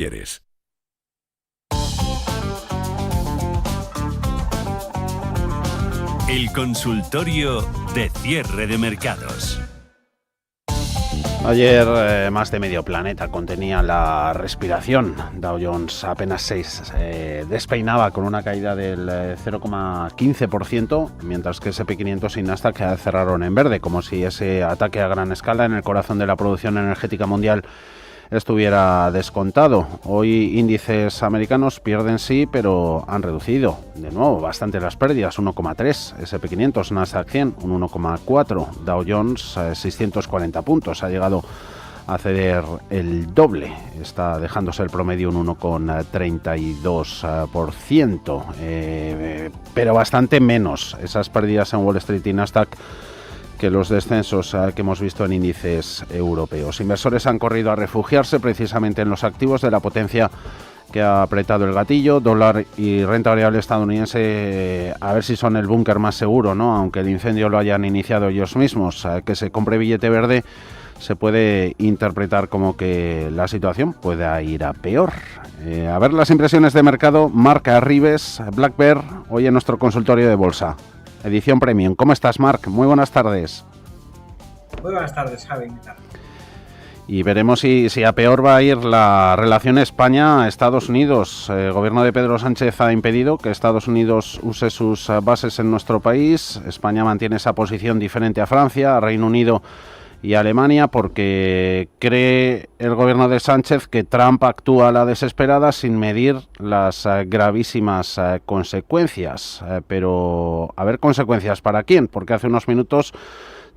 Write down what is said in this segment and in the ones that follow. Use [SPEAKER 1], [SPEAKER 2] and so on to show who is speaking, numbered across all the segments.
[SPEAKER 1] quieres. El consultorio de cierre de mercados.
[SPEAKER 2] Ayer más de medio planeta contenía la respiración. Dow Jones apenas 6 despeinaba con una caída del 0,15%, mientras que S&P 500 y Nasdaq cerraron en verde, como si ese ataque a gran escala en el corazón de la producción energética mundial estuviera descontado. Hoy índices americanos pierden sí, pero han reducido de nuevo bastante las pérdidas, 1,3, S&P 500, Nasdaq 100, un 1,4, Dow Jones 640 puntos, ha llegado a ceder el doble, está dejándose el promedio un 1,32%, pero bastante menos esas pérdidas en Wall Street y Nasdaq que los descensos que hemos visto en índices europeos. Inversores han corrido a refugiarse precisamente en los activos de la potencia que ha apretado el gatillo, dólar y renta variable estadounidense, a ver si son el búnker más seguro, ¿no? Aunque el incendio lo hayan iniciado ellos mismos. Que se compre billete verde se puede interpretar como que la situación pueda ir a peor. A ver las impresiones de mercado. Marc Arribes, Black Bear, hoy en nuestro consultorio de bolsa. Edición Premium. ¿Cómo estás, Marc? Muy buenas tardes.
[SPEAKER 3] Muy buenas tardes, Javi. ¿Qué tal?
[SPEAKER 2] Y veremos si a peor va a ir la relación España-Estados Unidos. El gobierno de Pedro Sánchez ha impedido que Estados Unidos use sus bases en nuestro país. España mantiene esa posición diferente a Francia, a Reino Unido y Alemania, porque cree el gobierno de Sánchez que Trump actúa a la desesperada sin medir las gravísimas consecuencias. Pero, a ver, ¿consecuencias para quién? Porque hace unos minutos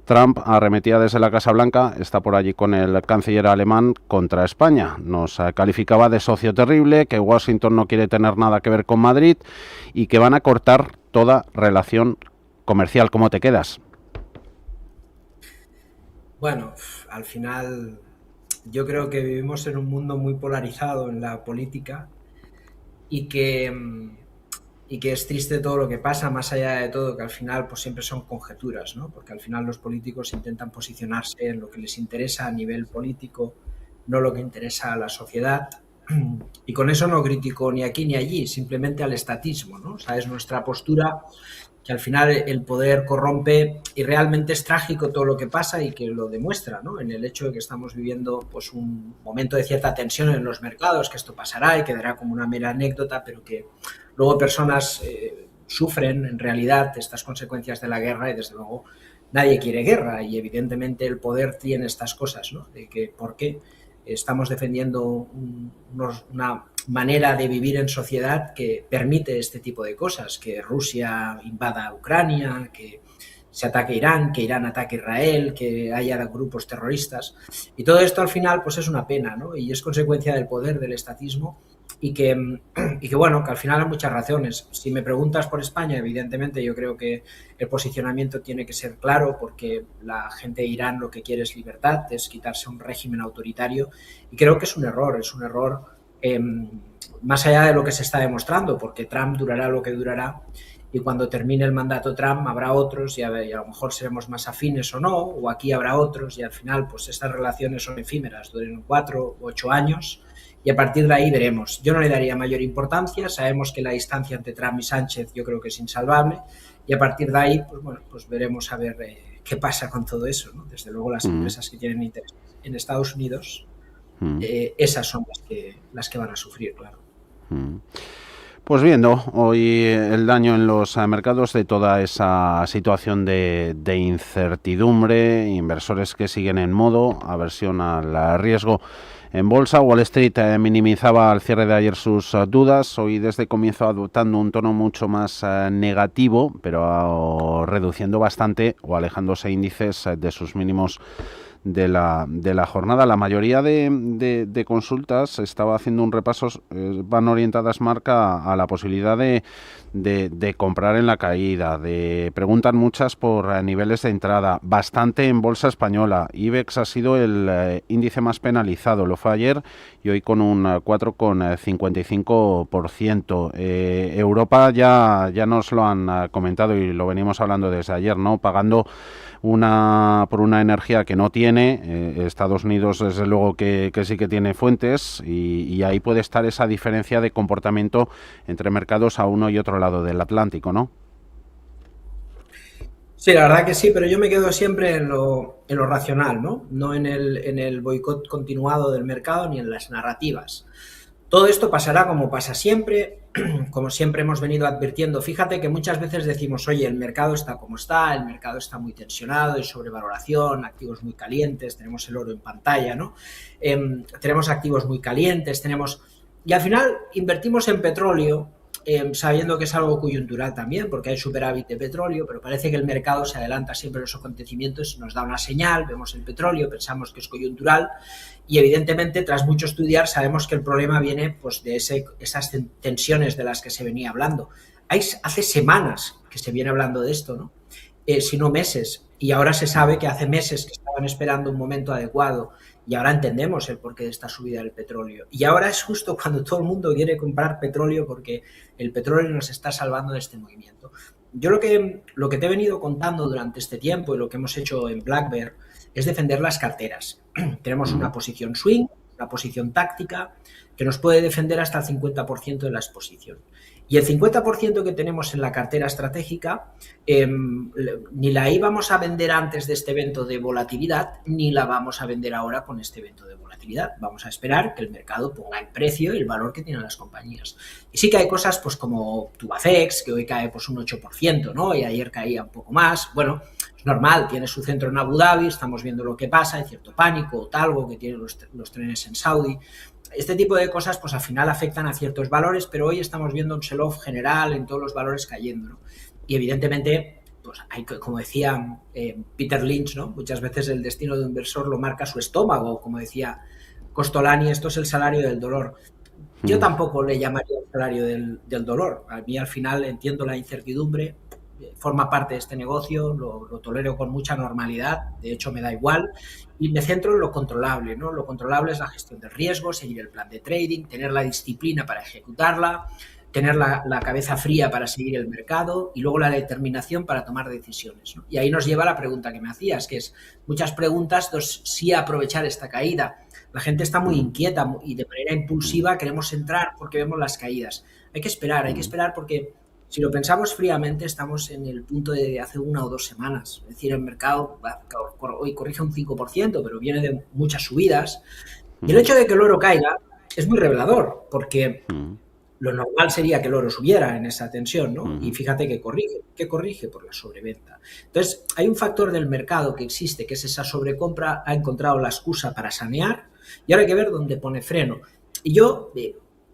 [SPEAKER 2] Trump arremetía desde la Casa Blanca, está por allí con el canciller alemán, contra España. Nos calificaba de socio terrible, que Washington no quiere tener nada que ver con Madrid y que van a cortar toda relación comercial. ¿Cómo te quedas?
[SPEAKER 3] Bueno, al final yo creo que vivimos en un mundo muy polarizado en la política y que es triste todo lo que pasa, más allá de todo, que al final pues siempre son conjeturas, ¿no? Porque al final los políticos intentan posicionarse en lo que les interesa a nivel político, no lo que interesa a la sociedad. Y con eso no critico ni aquí ni allí, simplemente al estatismo, ¿no? O sea, es nuestra postura, que al final el poder corrompe y realmente es trágico todo lo que pasa y que lo demuestra, ¿no? En el hecho de que estamos viviendo pues un momento de cierta tensión en los mercados, que esto pasará y quedará como una mera anécdota, pero que luego personas sufren en realidad estas consecuencias de la guerra y desde luego nadie quiere guerra y evidentemente el poder tiene estas cosas, ¿no? De que por qué estamos defendiendo una manera de vivir en sociedad que permite este tipo de cosas, que Rusia invada Ucrania, que se ataque Irán, que Irán ataque Israel, que haya grupos terroristas. Y todo esto al final pues es una pena, ¿no? Y es consecuencia del poder, del estatismo, y que bueno, que al final hay muchas razones. Si me preguntas por España, evidentemente yo creo que el posicionamiento tiene que ser claro, porque la gente de Irán lo que quiere es libertad, es quitarse un régimen autoritario, y creo que es un error más allá de lo que se está demostrando, porque Trump durará lo que durará, y cuando termine el mandato Trump habrá otros y a lo mejor seremos más afines o no, o aquí habrá otros, y al final pues estas relaciones son efímeras, duran 4 u 8 años, y a partir de ahí veremos. Yo no le daría mayor importancia, sabemos que la distancia entre Trump y Sánchez yo creo que es insalvable, y a partir de ahí pues bueno, pues veremos a ver qué pasa con todo eso, ¿no? Desde luego las empresas que tienen interés en Estados Unidos, esas son las que van a sufrir, claro.
[SPEAKER 2] Pues viendo hoy el daño en los mercados de toda esa situación de incertidumbre, inversores que siguen en modo aversión al riesgo. En bolsa, Wall Street minimizaba al cierre de ayer sus dudas. Hoy desde comienzo adoptando un tono mucho más negativo, pero reduciendo bastante o alejándose índices de sus mínimos de la jornada. La mayoría de consultas estaba haciendo un repaso, van orientadas, Marca, a la posibilidad de comprar en la caída. Preguntan muchas por niveles de entrada, bastante en bolsa española. IBEX ha sido el índice más penalizado, lo fue ayer y hoy con un 4,55%. Europa ya nos lo han comentado y lo venimos hablando desde ayer, ¿no? Pagando por una energía que no tiene tiene, Estados Unidos desde luego que sí que tiene fuentes y ahí puede estar esa diferencia de comportamiento entre mercados a uno y otro lado del Atlántico, ¿no?
[SPEAKER 3] Sí, la verdad que sí, pero yo me quedo siempre en lo racional, ¿no? No en el boicot continuado del mercado ni en las narrativas. Todo esto pasará como pasa siempre, como siempre hemos venido advirtiendo. Fíjate que muchas veces decimos, oye, el mercado está como está, el mercado está muy tensionado, hay sobrevaloración, activos muy calientes, tenemos el oro en pantalla, ¿no? Tenemos activos muy calientes, y al final invertimos en petróleo, sabiendo que es algo coyuntural también, porque hay superávit de petróleo, pero parece que el mercado se adelanta siempre a los acontecimientos, nos da una señal, vemos el petróleo, pensamos que es coyuntural, y evidentemente tras mucho estudiar sabemos que el problema viene pues de esas tensiones de las que se venía hablando. Hace semanas que se viene hablando de esto, ¿no? Si no meses, y ahora se sabe que hace meses que estaban esperando un momento adecuado, y ahora entendemos el porqué de esta subida del petróleo. Y ahora es justo cuando todo el mundo quiere comprar petróleo porque el petróleo nos está salvando de este movimiento. Yo lo que te he venido contando durante este tiempo y lo que hemos hecho en Black Bear es defender las carteras. Tenemos una posición swing, una posición táctica, que nos puede defender hasta el 50% de la exposición. Y el 50% que tenemos en la cartera estratégica, ni la íbamos a vender antes de este evento de volatilidad, ni la vamos a vender ahora con este evento de volatilidad. Vamos a esperar que el mercado ponga el precio y el valor que tienen las compañías. Y sí que hay cosas pues como Tubacex, que hoy cae pues un 8%, ¿no? Y ayer caía un poco más. Bueno, es normal, tiene su centro en Abu Dhabi, estamos viendo lo que pasa, hay cierto pánico, Talgo, que tiene los trenes en Saudi. Este tipo de cosas pues al final afectan a ciertos valores, pero hoy estamos viendo un sell-off general en todos los valores cayendo, ¿no? Y evidentemente, pues hay, como decía Peter Lynch, ¿no? Muchas veces el destino de un inversor lo marca su estómago, como decía Costolani, esto es el salario del dolor. Yo tampoco le llamaría el salario del dolor. A mí al final entiendo la incertidumbre, forma parte de este negocio, lo tolero con mucha normalidad, de hecho me da igual, y me centro en lo controlable, ¿no? Lo controlable es la gestión del riesgo, seguir el plan de trading, tener la disciplina para ejecutarla, tener la cabeza fría para seguir el mercado y luego la determinación para tomar decisiones, ¿no? Y ahí nos lleva a la pregunta que me hacías, que es muchas preguntas, sí aprovechar esta caída. La gente está muy inquieta y de manera impulsiva queremos entrar porque vemos las caídas. Hay que esperar porque si lo pensamos fríamente, estamos en el punto de hace 1 o 2 semanas. Es decir, el mercado hoy corrige un 5%, pero viene de muchas subidas. Y el hecho de que el oro caiga es muy revelador, porque lo normal sería que el oro subiera en esa tensión, ¿no? Y fíjate que corrige. ¿Qué corrige? Por la sobreventa. Entonces, hay un factor del mercado que existe, que es esa sobrecompra, ha encontrado la excusa para sanear, y ahora hay que ver dónde pone freno. Y yo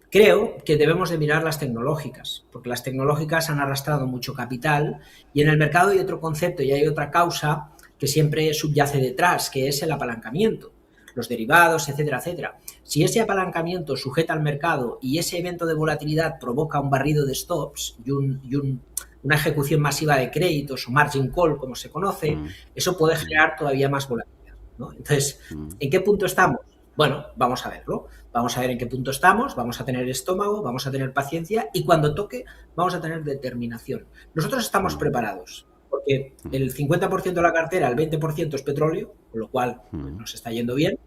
[SPEAKER 3] creo que debemos de mirar las tecnológicas, porque las tecnológicas han arrastrado mucho capital y en el mercado hay otro concepto y hay otra causa que siempre subyace detrás, que es el apalancamiento, los derivados, etcétera, etcétera. Si ese apalancamiento sujeta al mercado y ese evento de volatilidad provoca un barrido de stops y una ejecución masiva de créditos o margin call, como se conoce, eso puede generar todavía más volatilidad, ¿no? Entonces, ¿en qué punto estamos? Bueno, vamos a verlo. Vamos a ver en qué punto estamos, vamos a tener estómago, vamos a tener paciencia y cuando toque vamos a tener determinación. Nosotros estamos preparados porque el 50% de la cartera, el 20% es petróleo, con lo cual pues, nos está yendo bien,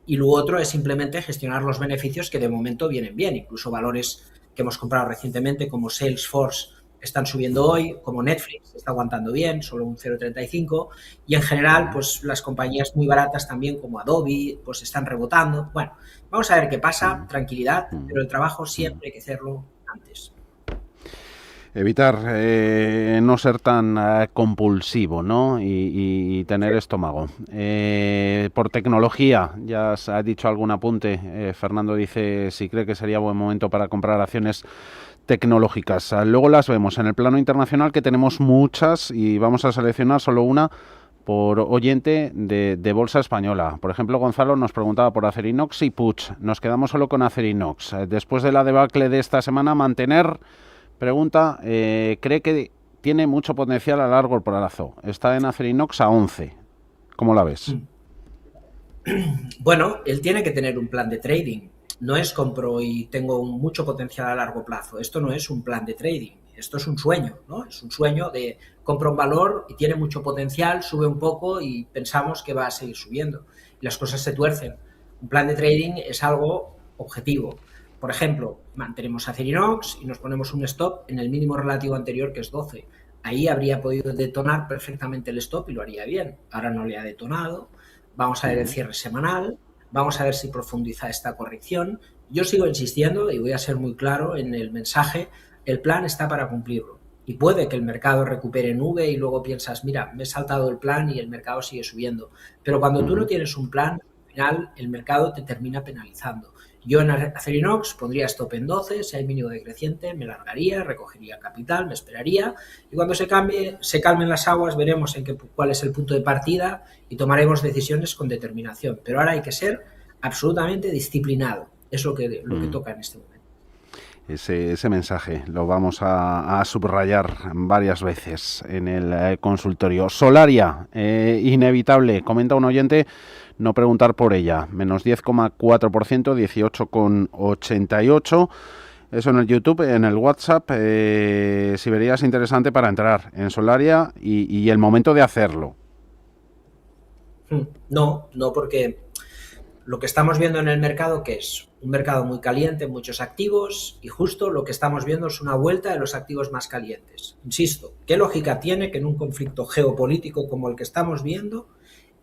[SPEAKER 3] y lo otro es simplemente gestionar los beneficios que de momento vienen bien. Incluso valores que hemos comprado recientemente como Salesforce están subiendo hoy, como Netflix está aguantando bien, solo un 0,35, y en general pues las compañías muy baratas también como Adobe pues están rebotando. Bueno, vamos a ver qué pasa, tranquilidad, pero el trabajo siempre hay que hacerlo antes.
[SPEAKER 2] Evitar no ser tan compulsivo, ¿no? Y tener estómago. Por tecnología, ya se ha dicho algún apunte. Fernando dice si cree que sería buen momento para comprar acciones tecnológicas. Luego las vemos en el plano internacional, que tenemos muchas y vamos a seleccionar solo una por oyente de Bolsa Española. Por ejemplo, Gonzalo nos preguntaba por Acerinox y Puig. Nos quedamos solo con Acerinox. Después de la debacle de esta semana, mantener, pregunta, cree que tiene mucho potencial a largo plazo. Está en Acerinox a 11. ¿Cómo la ves?
[SPEAKER 3] Bueno, él tiene que tener un plan de trading. No es compro y tengo mucho potencial a largo plazo. Esto no es un plan de trading. esto es un sueño, ¿no? Es un sueño de compro un valor y tiene mucho potencial, sube un poco y pensamos que va a seguir subiendo. Y las cosas se tuercen. Un plan de trading es algo objetivo. Por ejemplo, mantenemos Acerinox y nos ponemos un stop en el mínimo relativo anterior, que es 12. Ahí habría podido detonar perfectamente el stop y lo haría bien. Ahora no le ha detonado. Vamos a ver el cierre semanal. Vamos a ver si profundiza esta corrección. Yo sigo insistiendo y voy a ser muy claro en el mensaje. El plan está para cumplirlo. Y puede que el mercado recupere nube y luego piensas, mira, me he saltado el plan y el mercado sigue subiendo. Pero cuando tú no tienes un plan, al final el mercado te termina penalizando. Yo en Acerinox pondría stop en 12, si hay mínimo decreciente, me largaría, recogería capital, me esperaría y cuando se calmen las aguas veremos cuál es el punto de partida y tomaremos decisiones con determinación. Pero ahora hay que ser absolutamente disciplinado. Es lo que toca en este momento.
[SPEAKER 2] Ese mensaje lo vamos a subrayar varias veces en el consultorio. Solaria, inevitable, comenta un oyente, no preguntar por ella, menos 10,4%, 18,88%. Eso en el YouTube, en el WhatsApp, si verías interesante para entrar en Solaria y el momento de hacerlo.
[SPEAKER 3] No, porque lo que estamos viendo en el mercado, que es un mercado muy caliente, muchos activos, y justo lo que estamos viendo es una vuelta de los activos más calientes. Insisto, ¿qué lógica tiene que en un conflicto geopolítico como el que estamos viendo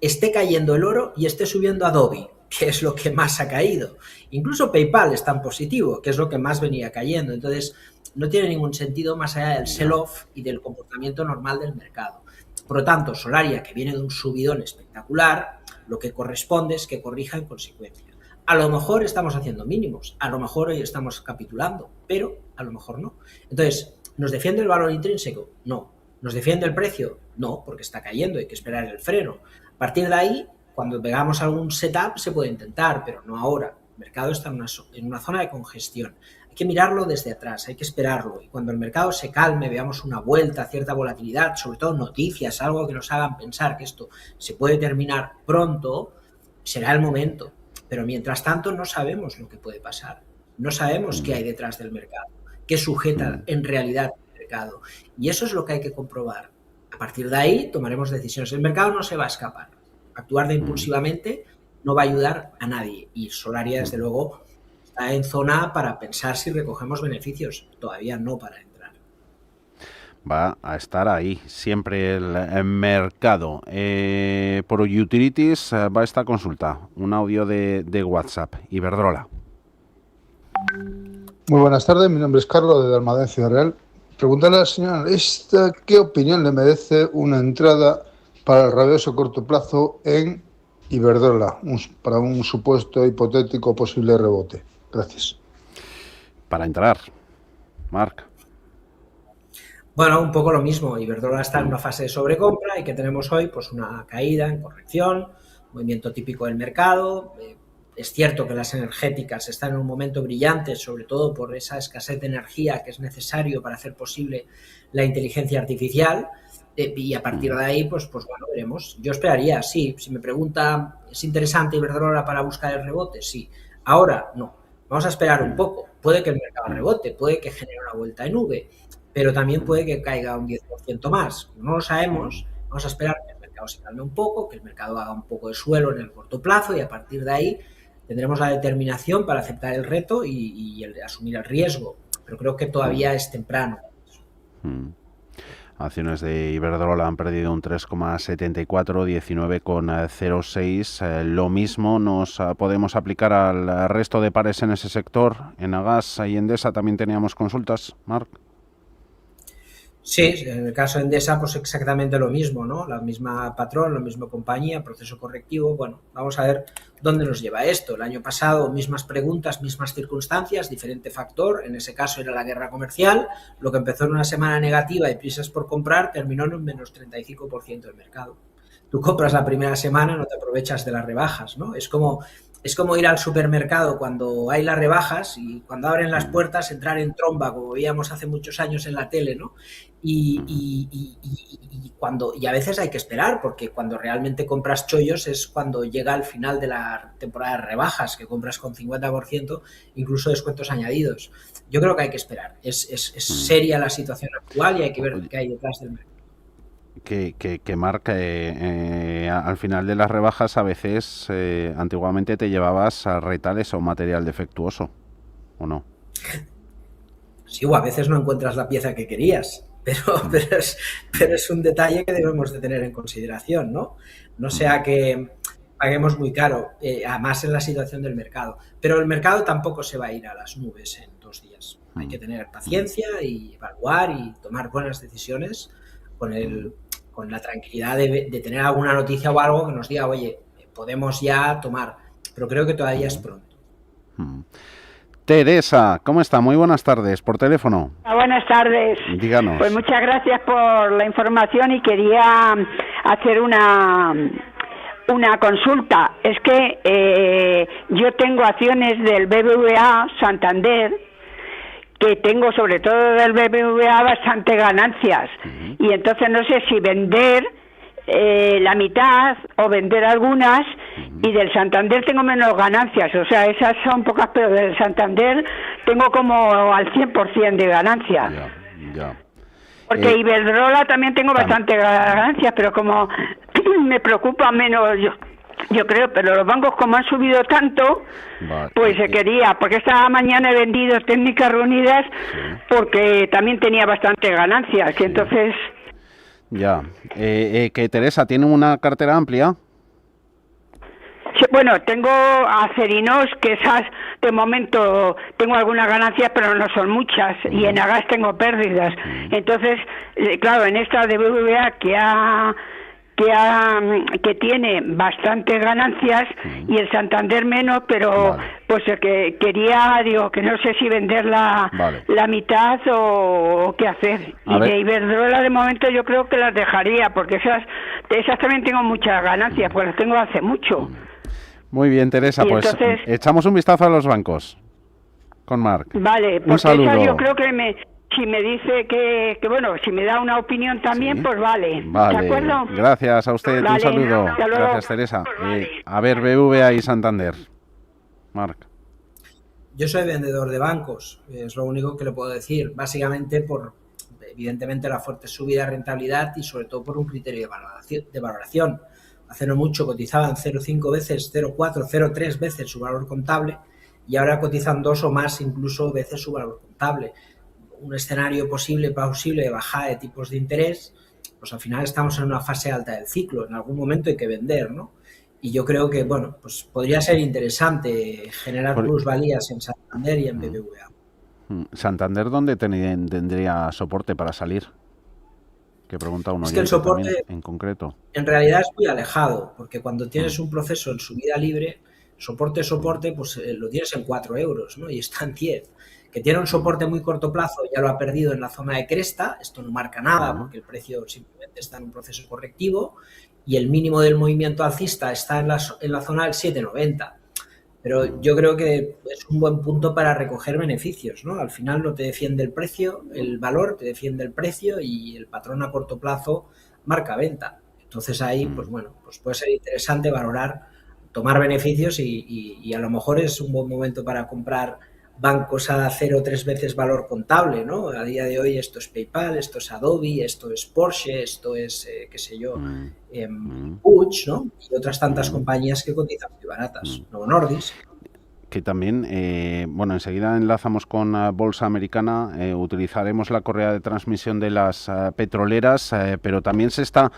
[SPEAKER 3] esté cayendo el oro y esté subiendo Adobe, que es lo que más ha caído? Incluso PayPal está en positivo, que es lo que más venía cayendo. Entonces, no tiene ningún sentido más allá del sell-off y del comportamiento normal del mercado. Por lo tanto, Solaria, que viene de un subidón espectacular, lo que corresponde es que corrija en consecuencia. A lo mejor estamos haciendo mínimos, a lo mejor hoy estamos capitulando, pero a lo mejor no. Entonces, ¿nos defiende el valor intrínseco? No. ¿Nos defiende el precio? No, porque está cayendo, hay que esperar el freno. A partir de ahí, cuando pegamos algún setup se puede intentar, pero no ahora. El mercado está en una zona de congestión. Hay que mirarlo desde atrás, hay que esperarlo. Y cuando el mercado se calme, veamos una vuelta, cierta volatilidad, sobre todo noticias, algo que nos hagan pensar que esto se puede terminar pronto, será el momento. Pero mientras tanto no sabemos lo que puede pasar. No sabemos qué hay detrás del mercado, qué sujeta en realidad el mercado. Y eso es lo que hay que comprobar. A partir de ahí tomaremos decisiones. El mercado no se va a escapar. Actuar de impulsivamente no va a ayudar a nadie. Y Solaria, desde luego, está en zona para pensar si recogemos beneficios. Todavía no para entrar.
[SPEAKER 2] Va a estar ahí siempre el mercado. Por Utilities va esta consulta. Un audio de WhatsApp. Iberdrola.
[SPEAKER 4] Muy buenas tardes. Mi nombre es Carlos, de Almadén, Ciudad Real. Preguntarle a la señora, ¿qué opinión le merece una entrada para el rabioso corto plazo en Iberdrola, para un supuesto hipotético posible rebote? Gracias.
[SPEAKER 2] Para entrar, Marc.
[SPEAKER 3] Bueno, un poco lo mismo. Iberdrola está en una fase de sobrecompra y que tenemos hoy pues una caída en corrección, movimiento típico del mercado. Es cierto que las energéticas están en un momento brillante, sobre todo por esa escasez de energía que es necesario para hacer posible la inteligencia artificial. Y a partir de ahí, pues bueno, veremos. Yo esperaría, sí. Si me pregunta, ¿es interesante Iberdrola para buscar el rebote? Sí. Ahora, no. Vamos a esperar un poco. Puede que el mercado rebote, puede que genere una vuelta en V, pero también puede que caiga un 10% más. Como no lo sabemos, vamos a esperar que el mercado se calme un poco, que el mercado haga un poco de suelo en el corto plazo y a partir de ahí tendremos la determinación para aceptar el reto y asumir el riesgo. Pero creo que todavía es temprano.
[SPEAKER 2] Acciones de Iberdrola han perdido un 3,74, 19,06. Lo mismo nos podemos aplicar al resto de pares en ese sector. En Agas y Endesa también teníamos consultas, Marc.
[SPEAKER 3] Sí, en el caso de Endesa, pues exactamente lo mismo, ¿no? La misma patrón, la misma compañía, proceso correctivo. Bueno, vamos a ver dónde nos lleva esto. El año pasado, mismas preguntas, mismas circunstancias, diferente factor. En ese caso era la guerra comercial. Lo que empezó en una semana negativa y prisas por comprar, terminó en un menos 35% del mercado. Tú compras la primera semana, no te aprovechas de las rebajas, ¿no? Es como es como ir al supermercado cuando hay las rebajas y cuando abren las puertas entrar en tromba, como veíamos hace muchos años en la tele, ¿no? Y a veces hay que esperar, porque cuando realmente compras chollos es cuando llega el final de la temporada de rebajas, que compras con 50%, incluso descuentos añadidos. Yo creo que hay que esperar. Es seria la situación actual y hay que ver qué hay detrás del mercado.
[SPEAKER 2] Que marca al final de las rebajas a veces antiguamente te llevabas a retales o material defectuoso, ¿o no?
[SPEAKER 3] Sí, o a veces no encuentras la pieza que querías, pero es un detalle que debemos de tener en consideración, ¿no? No sea que paguemos muy caro, además en la situación del mercado. Pero el mercado tampoco se va a ir a las nubes en 2 días. Hay que tener paciencia y evaluar y tomar buenas decisiones con la tranquilidad de tener alguna noticia o algo que nos diga, oye, podemos ya tomar. Pero creo que todavía es pronto.
[SPEAKER 2] Teresa, ¿cómo está? Muy buenas tardes, por teléfono.
[SPEAKER 5] Buenas tardes.
[SPEAKER 2] Díganos.
[SPEAKER 5] Pues muchas gracias por la información y quería hacer una consulta. Es que yo tengo acciones del BBVA Santander, que tengo sobre todo del BBVA bastante ganancias. Y entonces no sé si vender la mitad o vender algunas, y del Santander tengo menos ganancias, o sea, esas son pocas, pero del Santander tengo como al 100% de ganancias.
[SPEAKER 2] Ya.
[SPEAKER 5] Porque Iberdrola también tengo bastante ganancias, pero como me preocupa menos, yo creo, pero los bancos como han subido tanto, pues se quería, porque esta mañana he vendido Técnicas Reunidas porque también tenía bastante ganancias, y entonces...
[SPEAKER 2] Ya. Que Teresa, ¿tiene una cartera amplia?
[SPEAKER 5] Sí, bueno, tengo Acerinos, que esas de momento tengo algunas ganancias, pero no son muchas, y en Agas tengo pérdidas. Entonces, claro, en esta de BBVA que tiene bastantes ganancias y el Santander menos, pero pues que quería, digo, que no sé si vender la mitad o qué hacer. Y de Iberdrola de momento yo creo que las dejaría, porque esas también tengo muchas ganancias, pues las tengo hace mucho.
[SPEAKER 2] Muy bien, Teresa, pues entonces, echamos un vistazo a los bancos con Marc.
[SPEAKER 5] Vale, porque
[SPEAKER 2] un saludo.
[SPEAKER 5] Esa yo creo que si me dice que bueno, si me da una opinión también, pues vale. ¿De acuerdo?
[SPEAKER 2] Gracias a usted, un saludo. Gracias, Teresa. A ver, BBVA y Santander. Marc.
[SPEAKER 3] Yo soy vendedor de bancos, es lo único que le puedo decir, básicamente por, evidentemente, la fuerte subida de rentabilidad y sobre todo por un criterio de valoración. Hace no mucho cotizaban 0,5 veces, 0,4, 0,3 veces su valor contable y ahora cotizan 2 o más incluso veces su valor contable. Un escenario plausible de bajada de tipos de interés, pues al final estamos en una fase alta del ciclo, en algún momento hay que vender, ¿no? Y yo creo que, bueno, pues podría ser interesante generar plusvalías en Santander y en BBVA.
[SPEAKER 2] ¿Santander dónde tendría soporte para salir? Que pregunta uno.
[SPEAKER 3] Es que el soporte
[SPEAKER 2] en concreto.
[SPEAKER 3] En realidad es muy alejado, porque cuando tienes un proceso en subida libre, soporte, pues lo tienes en 4 euros, ¿no? Y está en 10. Que tiene un soporte muy corto plazo, ya lo ha perdido en la zona de cresta, esto no marca nada porque el precio simplemente está en un proceso correctivo y el mínimo del movimiento alcista está en la zona del 7,90. Pero yo creo que es un buen punto para recoger beneficios, ¿no? Al final no te defiende el precio, el valor te defiende el precio y el patrón a corto plazo marca venta. Entonces ahí, pues bueno, pues puede ser interesante valorar, tomar beneficios y a lo mejor es un buen momento para comprar bancos a 0,3 veces valor contable, ¿no? A día de hoy esto es PayPal, esto es Adobe, esto es Porsche, esto es, qué sé yo, Puig, ¿no? Y otras tantas compañías que cotizan muy baratas, Novo Nordisk.
[SPEAKER 2] Que también, bueno, enseguida enlazamos con Bolsa Americana, utilizaremos la correa de transmisión de las petroleras, pero también se está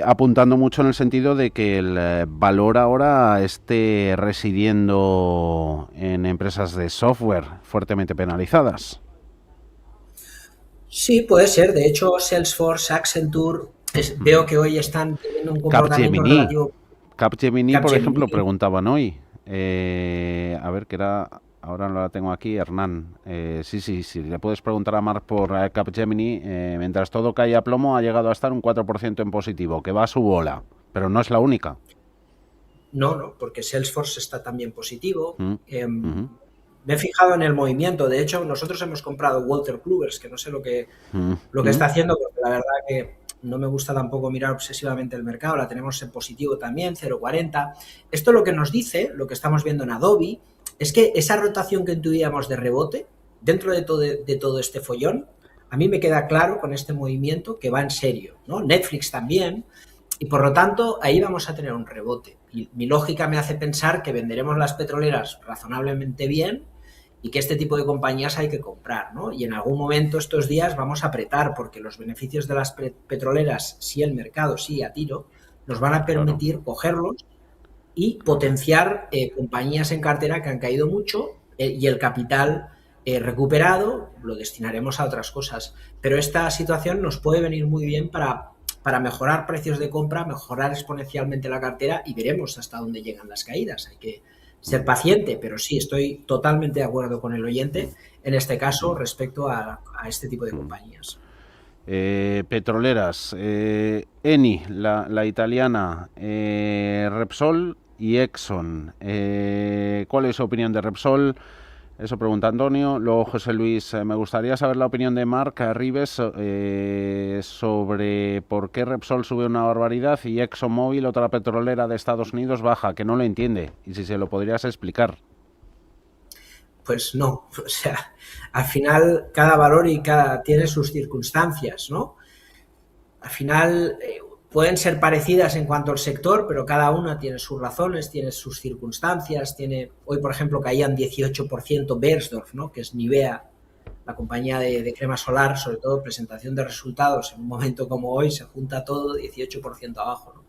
[SPEAKER 2] apuntando mucho en el sentido de que el valor ahora esté residiendo en empresas de software fuertemente penalizadas.
[SPEAKER 3] Sí, puede ser. De hecho, Salesforce, Accenture, veo que hoy están teniendo un comportamiento relativo.
[SPEAKER 2] Capgemini, por ejemplo, preguntaban hoy. A ver, que era... Ahora no la tengo aquí, Hernán. Sí, le puedes preguntar a Marc por Capgemini. Mientras todo cae a plomo, ha llegado a estar un 4% en positivo, que va a su bola, pero no es la única.
[SPEAKER 3] No, porque Salesforce está también positivo. Me he fijado en el movimiento. De hecho, nosotros hemos comprado Wolters Kluwer, que no sé lo que está haciendo, porque la verdad que no me gusta tampoco mirar obsesivamente el mercado. La tenemos en positivo también, 0,40. Esto lo que nos dice, lo que estamos viendo en Adobe, es que esa rotación que intuíamos de rebote, dentro de todo este follón, a mí me queda claro con este movimiento que va en serio, ¿no? Netflix también. Y por lo tanto, ahí vamos a tener un rebote. Y mi lógica me hace pensar que venderemos las petroleras razonablemente bien y que este tipo de compañías hay que comprar, ¿no? Y en algún momento estos días vamos a apretar porque los beneficios de las petroleras, si el mercado sigue a tiro, nos van a permitir cogerlos y potenciar compañías en cartera que han caído mucho y el capital recuperado lo destinaremos a otras cosas. Pero esta situación nos puede venir muy bien para mejorar precios de compra, mejorar exponencialmente la cartera y veremos hasta dónde llegan las caídas. Hay que ser paciente, pero sí, estoy totalmente de acuerdo con el oyente en este caso respecto a este tipo de compañías.
[SPEAKER 2] Petroleras, Eni, la italiana, Repsol y Exxon. ¿Cuál es su opinión de Repsol? Eso pregunta Antonio. Luego, José Luis, me gustaría saber la opinión de Marc Arribes sobre por qué Repsol sube una barbaridad y ExxonMobil, otra petrolera de Estados Unidos, baja, que no lo entiende. Y si se lo podrías explicar.
[SPEAKER 3] Pues no, o sea, al final cada valor tiene sus circunstancias, ¿no? Al final pueden ser parecidas en cuanto al sector, pero cada una tiene sus razones, tiene sus circunstancias, hoy por ejemplo caían 18% Beiersdorf, ¿no? Que es Nivea, la compañía de crema solar, sobre todo presentación de resultados, en un momento como hoy se junta todo 18% abajo, ¿no?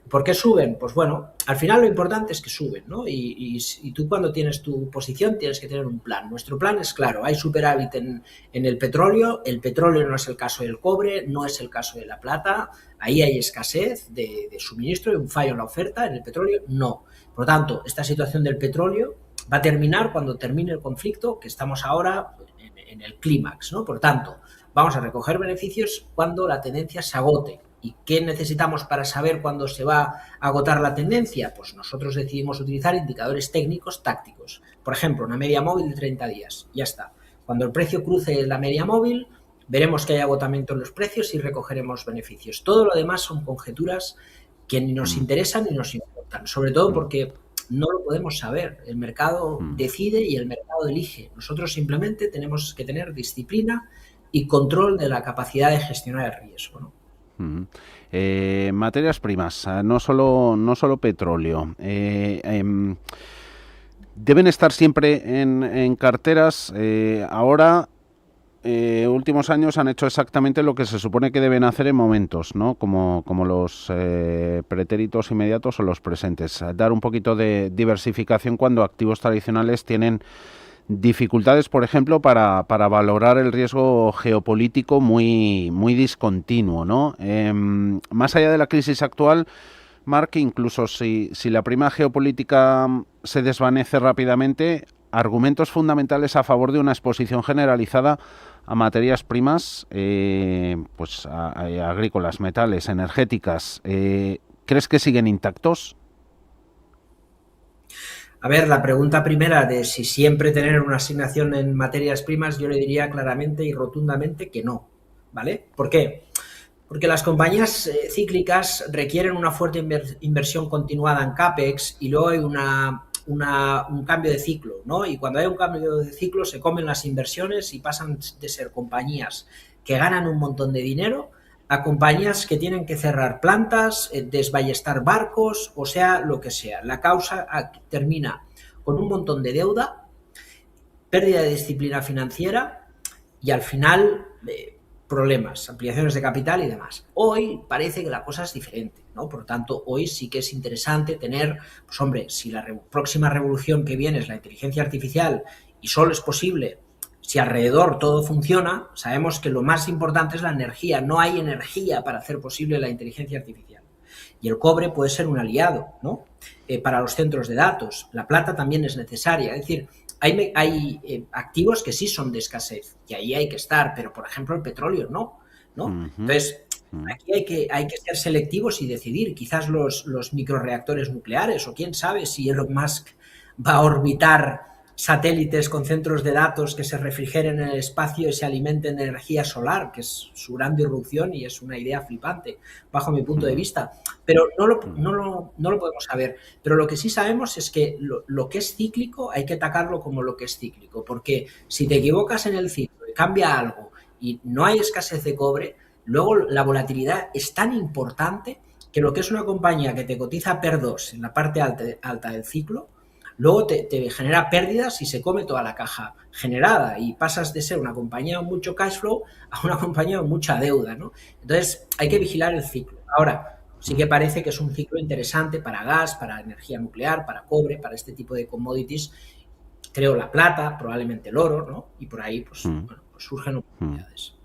[SPEAKER 3] ¿Por qué suben? Pues bueno, al final lo importante es que suben, ¿no? Y tú cuando tienes tu posición tienes que tener un plan. Nuestro plan es claro, hay superávit en el petróleo no es el caso del cobre, no es el caso de la plata, ahí hay escasez de suministro y un fallo en la oferta, en el petróleo no. Por lo tanto, esta situación del petróleo va a terminar cuando termine el conflicto, que estamos ahora en el clímax, ¿no? Por tanto, vamos a recoger beneficios cuando la tendencia se agote. ¿Y qué necesitamos para saber cuándo se va a agotar la tendencia? Pues nosotros decidimos utilizar indicadores técnicos tácticos. Por ejemplo, una media móvil de 30 días. Ya está. Cuando el precio cruce la media móvil, veremos que hay agotamiento en los precios y recogeremos beneficios. Todo lo demás son conjeturas que ni nos interesan ni nos importan. Sobre todo porque no lo podemos saber. El mercado decide y el mercado elige. Nosotros simplemente tenemos que tener disciplina y control de la capacidad de gestionar el riesgo, ¿no?
[SPEAKER 2] Materias primas, no solo petróleo, deben estar siempre en carteras. Ahora, últimos años han hecho exactamente lo que se supone que deben hacer en momentos, ¿no? Como los pretéritos inmediatos o los presentes, dar un poquito de diversificación cuando activos tradicionales tienen dificultades, por ejemplo, para valorar el riesgo geopolítico muy discontinuo, ¿no? Más allá de la crisis actual, Marc, incluso si la prima geopolítica se desvanece rápidamente, argumentos fundamentales a favor de una exposición generalizada a materias primas, pues agrícolas, metales, energéticas, ¿crees que siguen intactos?
[SPEAKER 3] A ver, la pregunta primera de si siempre tener una asignación en materias primas, yo le diría claramente y rotundamente que no, ¿vale? ¿Por qué? Porque las compañías cíclicas requieren una fuerte inversión continuada en CAPEX y luego hay un cambio de ciclo, ¿no? Y cuando hay un cambio de ciclo se comen las inversiones y pasan de ser compañías que ganan un montón de dinero a compañías que tienen que cerrar plantas, desballestar barcos, o sea, lo que sea. La causa termina con un montón de deuda, pérdida de disciplina financiera y al final problemas, ampliaciones de capital y demás. Hoy parece que la cosa es diferente, ¿no? Por lo tanto, hoy sí que es interesante tener, pues hombre, si la próxima revolución que viene es la inteligencia artificial y solo es posible si alrededor todo funciona, sabemos que lo más importante es la energía. No hay energía para hacer posible la inteligencia artificial. Y el cobre puede ser un aliado, ¿no? Para los centros de datos. La plata también es necesaria. Es decir, hay activos que sí son de escasez y ahí hay que estar, pero por ejemplo el petróleo no. Entonces, Aquí hay que ser selectivos y decidir. Quizás los microreactores nucleares, o quién sabe si Elon Musk va a orbitar satélites con centros de datos que se refrigeren en el espacio y se alimenten de energía solar, que es su gran disrupción y es una idea flipante, bajo mi punto de vista. Pero no lo podemos saber. Pero lo que sí sabemos es que lo que es cíclico hay que atacarlo como lo que es cíclico, porque si te equivocas en el ciclo y cambia algo y no hay escasez de cobre, luego la volatilidad es tan importante que lo que es una compañía que te cotiza PER 2 en la parte alta del ciclo, luego te genera pérdidas y se come toda la caja generada y pasas de ser una compañía con mucho cash flow a una compañía con mucha deuda, ¿no? Entonces hay que vigilar el ciclo. Ahora, sí que parece que es un ciclo interesante para gas, para energía nuclear, para cobre, para este tipo de commodities. Creo la plata, probablemente el oro, ¿no? Y por ahí pues, bueno, pues surgen oportunidades.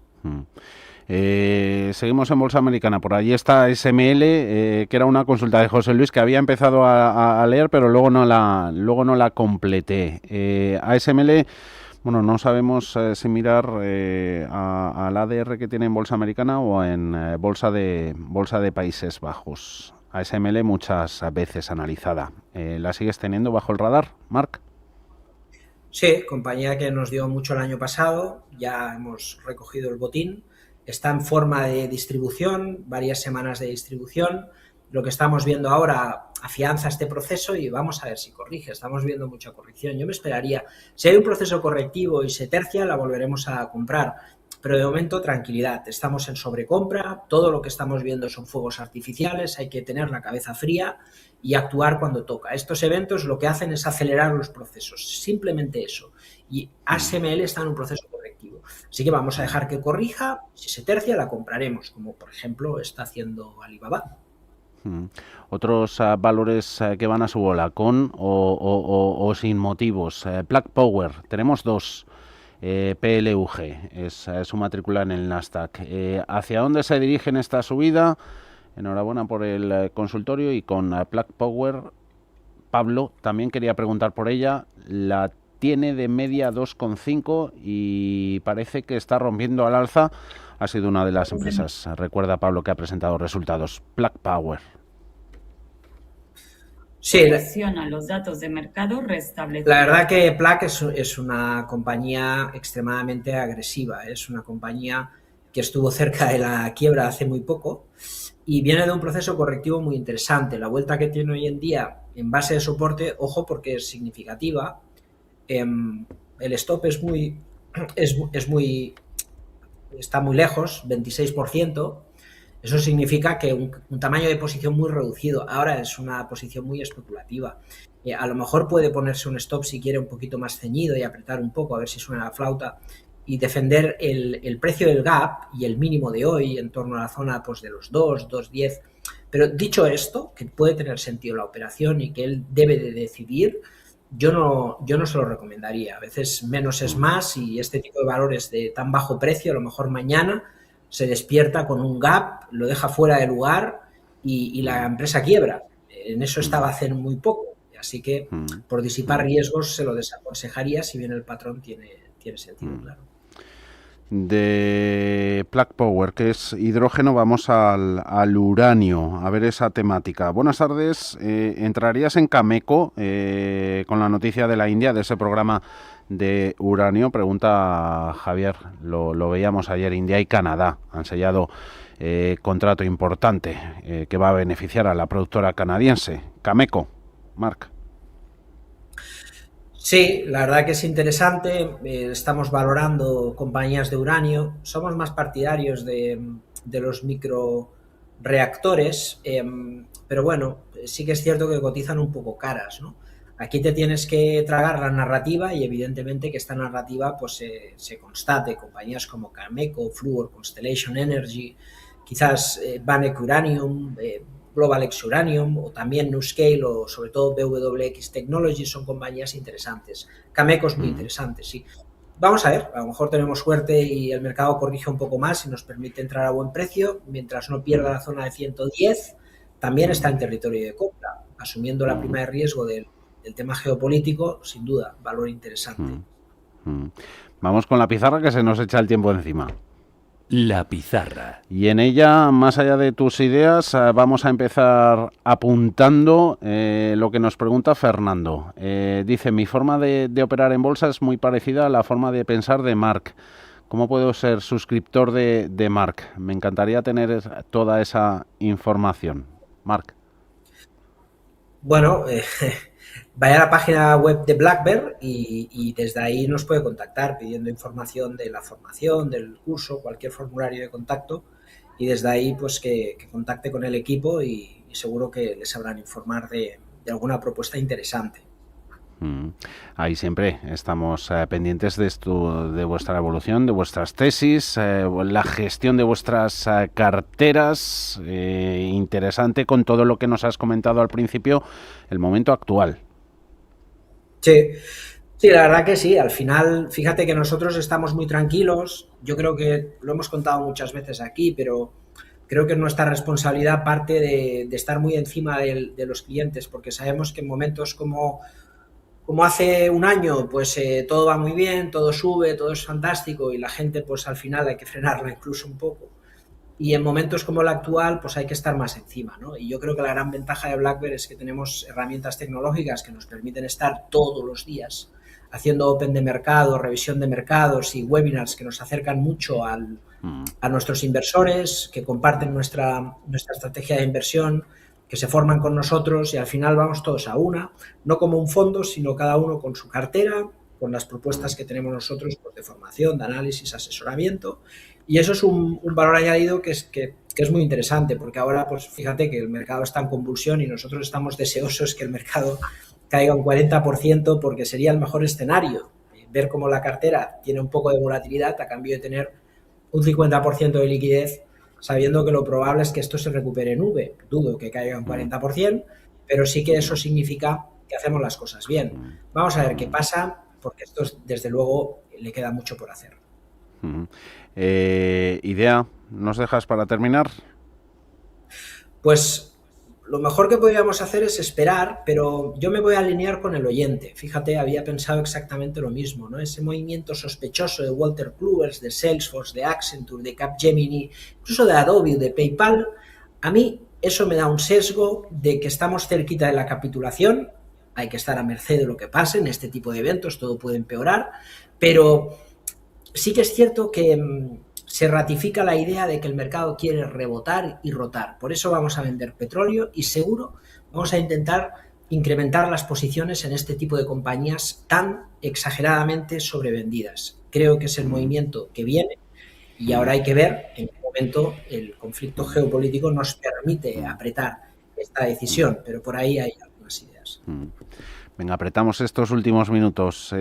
[SPEAKER 2] Seguimos en Bolsa Americana. Por allí está SML, que era una consulta de José Luis que había empezado a leer, pero luego no la completé. ASML, bueno, no sabemos si mirar al ADR que tiene en Bolsa Americana o en bolsa de Países Bajos. ASML muchas veces analizada. ¿La sigues teniendo bajo el radar, Marc?
[SPEAKER 3] Sí, compañía que nos dio mucho el año pasado, ya hemos recogido el botín. Está en forma de distribución, varias semanas de distribución. Lo que estamos viendo ahora afianza este proceso y vamos a ver si corrige. Estamos viendo mucha corrección. Yo me esperaría, si hay un proceso correctivo y se tercia, la volveremos a comprar. Pero de momento, tranquilidad. Estamos en sobrecompra. Todo lo que estamos viendo son fuegos artificiales. Hay que tener la cabeza fría y actuar cuando toca. Estos eventos lo que hacen es acelerar los procesos. Simplemente eso. Y ASML está en un proceso correctivo. Así que vamos a dejar que corrija. Si se tercia, la compraremos, como por ejemplo está haciendo Alibaba.
[SPEAKER 2] Otros valores que van a su bola, con o sin motivos. Plug Power, tenemos dos. PLUG, es su matrícula en el Nasdaq. ¿Hacia dónde se dirige en esta subida? Enhorabuena por el consultorio. Y con Plug Power, Pablo, también quería preguntar por ella. La tiene de media 2,5 y parece que está rompiendo al alza. Ha sido una de las empresas, recuerda Pablo, que ha presentado resultados. Plug Power.
[SPEAKER 3] Sí,
[SPEAKER 6] Selecciona los datos de mercado restablecidos.
[SPEAKER 3] La verdad que Plug es una compañía extremadamente agresiva. Es una compañía que estuvo cerca de la quiebra hace muy poco y viene de un proceso correctivo muy interesante. La vuelta que tiene hoy en día en base de soporte, ojo, porque es significativa. El stop está muy lejos, 26%. Eso significa que un tamaño de posición muy reducido. Ahora es una posición muy especulativa. A lo mejor puede ponerse un stop si quiere un poquito más ceñido y apretar un poco a ver si suena la flauta y defender el precio del gap y el mínimo de hoy en torno a la zona pues, de los 2.10. Pero dicho esto, que puede tener sentido la operación y que él debe de decidir, yo no se lo recomendaría. A veces menos es más y este tipo de valores de tan bajo precio, a lo mejor mañana se despierta con un gap, lo deja fuera de lugar y la empresa quiebra. En eso estaba hace muy poco. Así que por disipar riesgos se lo desaconsejaría si bien el patrón tiene sentido, claro.
[SPEAKER 2] De Plug Power, que es hidrógeno, vamos al uranio, a ver esa temática. Buenas tardes, ¿entrarías en Cameco con la noticia de la India, de ese programa de uranio? Pregunta Javier, lo veíamos ayer, India y Canadá han sellado contrato importante que va a beneficiar a la productora canadiense. Cameco, Marc.
[SPEAKER 3] Sí, la verdad que es interesante. Estamos valorando compañías de uranio. Somos más partidarios de los microreactores, pero bueno, sí que es cierto que cotizan un poco caras, ¿no? Aquí te tienes que tragar la narrativa y evidentemente que esta narrativa pues se constate. Compañías como Cameco, Fluor, Constellation Energy, quizás Vanek Uranium, Global X Uranium o también NuScale o sobre todo BWX Technology son compañías interesantes. Cameco es muy interesante, sí. Vamos a ver, a lo mejor tenemos suerte y el mercado corrige un poco más y nos permite entrar a buen precio, mientras no pierda la zona de 110, también está en territorio de compra, asumiendo la prima de riesgo del tema geopolítico, sin duda, valor interesante.
[SPEAKER 2] Vamos con la pizarra que se nos echa el tiempo encima.
[SPEAKER 1] La pizarra.
[SPEAKER 2] Y en ella, más allá de tus ideas, vamos a empezar apuntando lo que nos pregunta Fernando. Dice, mi forma de operar en bolsa es muy parecida a la forma de pensar de Mark. ¿Cómo puedo ser suscriptor de Mark? Me encantaría tener toda esa información. Mark.
[SPEAKER 3] Bueno, vaya a la página web de Black Bear y desde ahí nos puede contactar pidiendo información de la formación, del curso, cualquier formulario de contacto, y desde ahí pues que contacte con el equipo y seguro que les sabrán informar de alguna propuesta interesante.
[SPEAKER 2] Ahí siempre estamos pendientes de vuestra evolución, de vuestras tesis, la gestión de vuestras carteras. Interesante con todo lo que nos has comentado al principio, el momento actual.
[SPEAKER 3] Sí, la verdad que sí. Al final, fíjate que nosotros estamos muy tranquilos. Yo creo que lo hemos contado muchas veces aquí, pero creo que nuestra responsabilidad parte de estar muy encima de los clientes, porque sabemos que en momentos como hace un año, pues todo va muy bien, todo sube, todo es fantástico y la gente, pues al final hay que frenarla incluso un poco. Y en momentos como el actual, pues hay que estar más encima, ¿no? Y yo creo que la gran ventaja de Black Bear es que tenemos herramientas tecnológicas que nos permiten estar todos los días haciendo open de mercado, revisión de mercados y webinars que nos acercan mucho a nuestros inversores, que comparten nuestra estrategia de inversión, que se forman con nosotros y al final vamos todos a una, no como un fondo, sino cada uno con su cartera, con las propuestas que tenemos nosotros pues, de formación, de análisis, asesoramiento. Y eso es un valor añadido que es muy interesante, porque ahora, pues fíjate que el mercado está en convulsión y nosotros estamos deseosos que el mercado caiga un 40% porque sería el mejor escenario. Ver cómo la cartera tiene un poco de volatilidad a cambio de tener un 50% de liquidez, sabiendo que lo probable es que esto se recupere en V. Dudo que caiga un 40%, pero sí que eso significa que hacemos las cosas bien. Vamos a ver qué pasa, porque esto, desde luego, le queda mucho por hacer.
[SPEAKER 2] Idea, ¿nos dejas para terminar?
[SPEAKER 3] Pues lo mejor que podríamos hacer es esperar, pero yo me voy a alinear con el oyente. Fíjate, había pensado exactamente lo mismo, ¿no? Ese movimiento sospechoso de Walter Kluwer, de Salesforce, de Accenture, de Capgemini, incluso de Adobe, de PayPal, a mí eso me da un sesgo de que estamos cerquita de la capitulación. Hay que estar a merced de lo que pase en este tipo de eventos, todo puede empeorar, pero sí que es cierto que se ratifica la idea de que el mercado quiere rebotar y rotar. Por eso vamos a vender petróleo y seguro vamos a intentar incrementar las posiciones en este tipo de compañías tan exageradamente sobrevendidas. Creo que es el movimiento que viene y ahora hay que ver en qué momento el conflicto geopolítico nos permite apretar esta decisión, pero por ahí hay algunas ideas.
[SPEAKER 2] Venga, apretamos estos últimos minutos.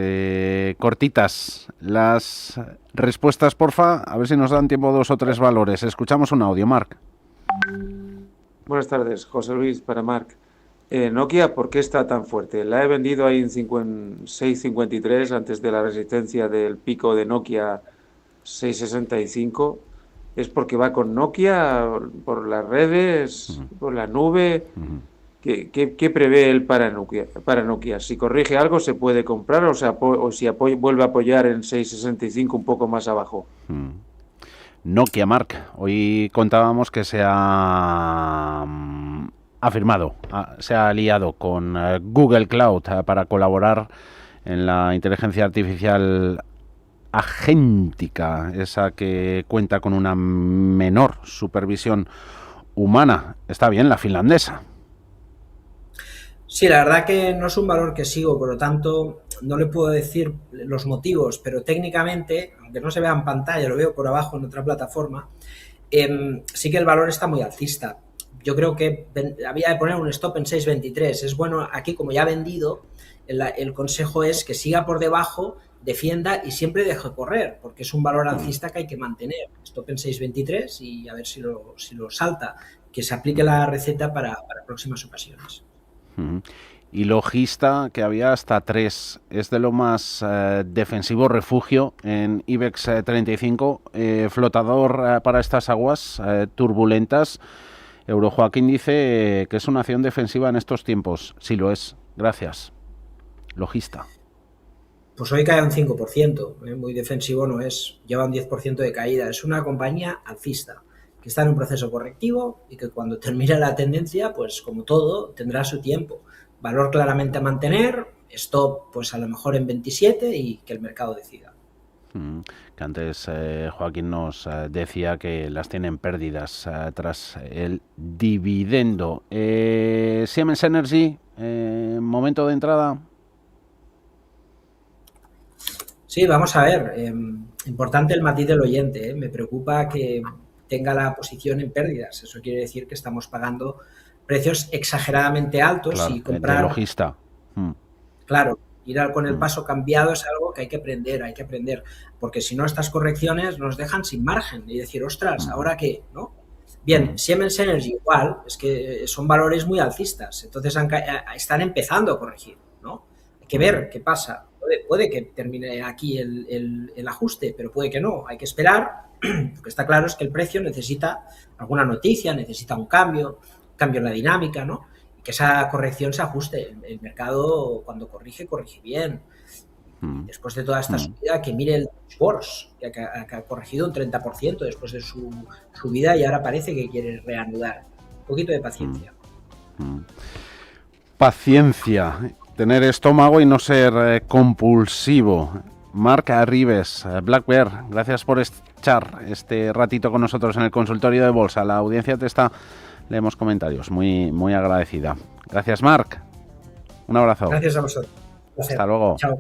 [SPEAKER 2] Cortitas las respuestas, porfa. A ver si nos dan tiempo 2 o 3 valores. Escuchamos un audio, Marc.
[SPEAKER 7] Buenas tardes, José Luis para Marc. Nokia, ¿por qué está tan fuerte? La he vendido ahí en 6.53 antes de la resistencia del pico de Nokia 6.65. ¿Es porque va con Nokia, por las redes, por la nube? ¿Qué prevé él para Nokia? Si corrige algo, ¿se puede comprar o si vuelve a apoyar en 6.65 un poco más abajo?
[SPEAKER 2] Nokia, Marc. Hoy contábamos que se ha firmado, se ha aliado con Google Cloud para colaborar en la inteligencia artificial agéntica, esa que cuenta con una menor supervisión humana. Está bien, la finlandesa.
[SPEAKER 3] Sí, la verdad que no es un valor que sigo, por lo tanto no le puedo decir los motivos, pero técnicamente, aunque no se vea en pantalla, lo veo por abajo en otra plataforma, sí que el valor está muy alcista. Yo creo que había de poner un stop en 6.23. Es bueno, aquí como ya ha vendido, el consejo es que siga por debajo, defienda y siempre deje correr, porque es un valor alcista que hay que mantener. Stop en 6.23 y a ver si lo salta, que se aplique la receta para próximas ocasiones.
[SPEAKER 2] Y Logista, que había hasta 3, es de lo más defensivo, refugio en IBEX 35, flotador para estas aguas turbulentas. Eurojoaquín dice que es una acción defensiva en estos tiempos. Sí lo es. Gracias. Logista.
[SPEAKER 3] Pues hoy cae un 5%, muy defensivo no es, lleva un 10% de caída. Es una compañía alcista que está en un proceso correctivo y que cuando termine la tendencia, pues como todo, tendrá su tiempo. Valor claramente a mantener, stop pues a lo mejor en 27 y que el mercado decida.
[SPEAKER 2] Que antes Joaquín nos decía que las tienen pérdidas tras el dividendo. Siemens Energy, momento de entrada.
[SPEAKER 3] Sí, vamos a ver. Importante el matiz del oyente. Me preocupa que tenga la posición en pérdidas. Eso quiere decir que estamos pagando precios exageradamente altos,
[SPEAKER 2] claro,
[SPEAKER 3] y comprar...
[SPEAKER 2] de logista.
[SPEAKER 3] Claro, ir con el paso cambiado es algo que hay que aprender, porque si no estas correcciones nos dejan sin margen y decir, ostras, ¿ahora qué? ¿No? Bien, Siemens Energy igual, es que son valores muy alcistas, entonces están empezando a corregir, ¿no? Hay que ver qué pasa. Puede que termine aquí el ajuste, pero puede que no, hay que esperar. Lo que está claro es que el precio necesita alguna noticia, necesita un cambio en la dinámica, ¿no? Y que esa corrección se ajuste. El mercado, cuando corrige bien. Después de toda esta subida, que mire el Bors, que ha corregido un 30% después de su subida y ahora parece que quiere reanudar. Un poquito de paciencia.
[SPEAKER 2] Paciencia, tener estómago y no ser compulsivo. Marc Arribes, Black Bear, gracias por echar este ratito con nosotros en el consultorio de bolsa. La audiencia te está, leemos comentarios, muy agradecida. Gracias, Marc. Un abrazo.
[SPEAKER 3] Gracias a vosotros.
[SPEAKER 2] Hasta luego.
[SPEAKER 3] Chao.